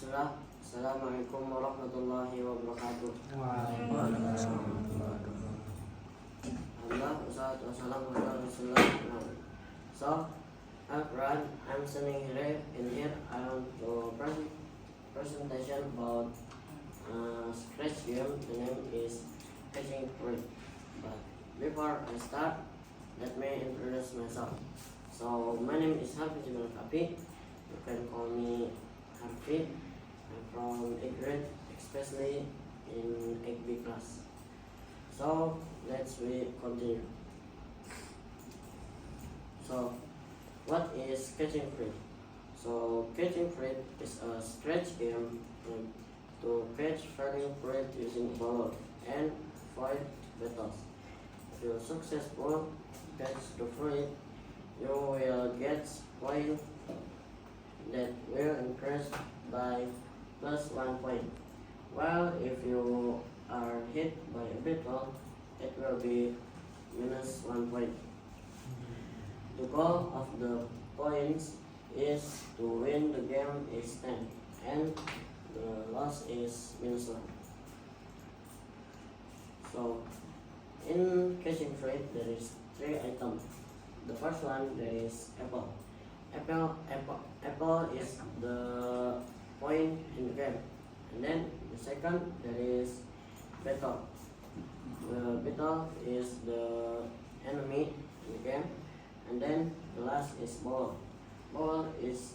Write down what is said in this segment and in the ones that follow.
Bismillah. Assalamualaikum warahmatullahi wabarakatuh. Alhamdulillah, wassalatu wassalamu ala rasulillah. So, everyone, I'm standing here. In here, I want to presentation about scratch game. The name is Catching Fruit. But before I start, let me introduce myself. So, my name is Hafiz Jibril Kapi. You can call me Harfi. I'm from 8th grade, especially in 8B class. So let's continue. So what is catching fruit? So catching fruit is a scratch game to catch falling fruit using a ball and avoid battles. If you're successful catch the fruit, you will get point that will increase by +1 point. While if you are hit by a battle, it will be -1 point. The goal of the points is to win the game is 10 and the loss is -1. So in catching fruit there is 3 items. The first one there is apple. Apple is the point in the game. And then the second there is battle. The battle is the enemy in the game. And then the last is ball. Ball is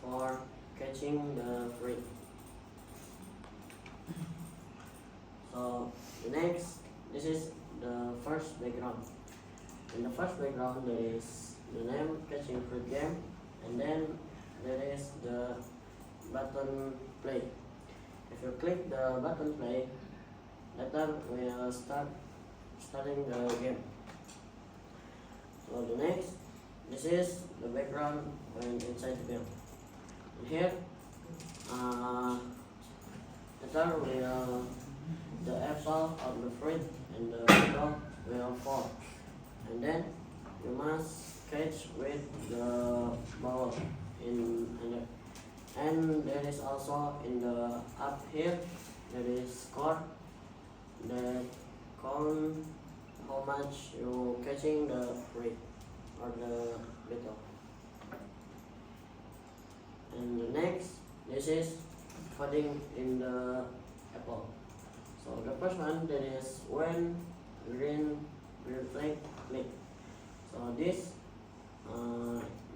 for catching the fruit. So the next, this is the first background. In the first background there is the name catching fruit game, and then there is the button play. If you click the button play, later we will starting the game. So the next, this is the background when inside the game. And here, later will the apple of the fruit and the apple will fall, and then you must catch with the ball in there. And there is also in the up here there is score that count how much you catching the fruit or the beetle. And the next, this is coding in the apple. So the first one there is when green flag click. So this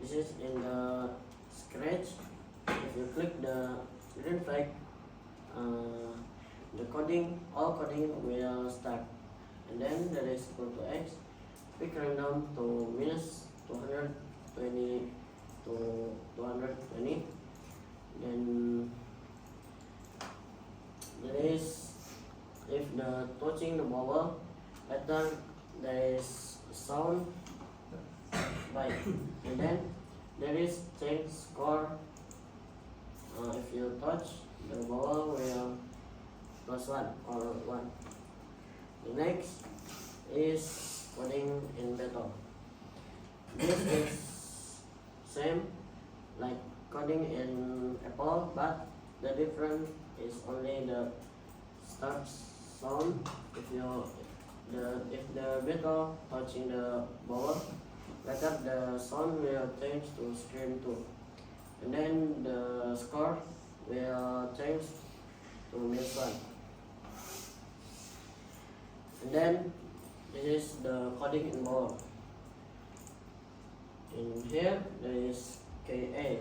is in the scratch. If you click the green flag, all coding will start. And then there is equal to x, pick random to -220 to 220. Then there is, if the touching the bubble, later there is sound by, and then there is change score. If you touch the ball will +1 or 1. The next is coding in battle. This is same like coding in apple, but the difference is only the start sound. If the battle touching the ball, later the sound will change to scream 2, and then the score will change to -1. And then this is the coding in ball. In here there is KA.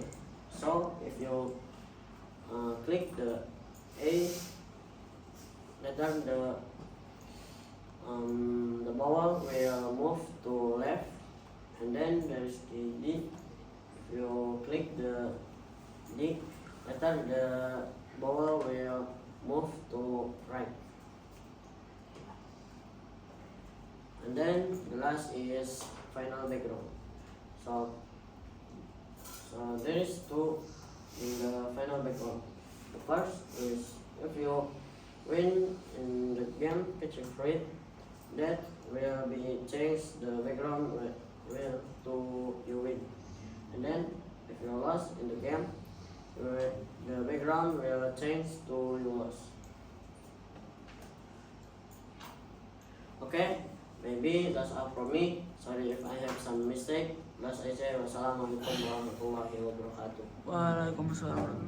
So if you click the A, later the ball will move to left, and then there is the D. If you click the D, later the ball will move to right. And then the last is final background. So there is 2 in the final background. The first is if you win in the game catching fruit, that will be changed the background will to you win. And then If you lost in the game, the background will change to yours. Okay, maybe that's all from me. Sorry if I have some mistake. Last I say wassalamualaikum warahmatullahi wabarakatuh. Waalaikumsalam.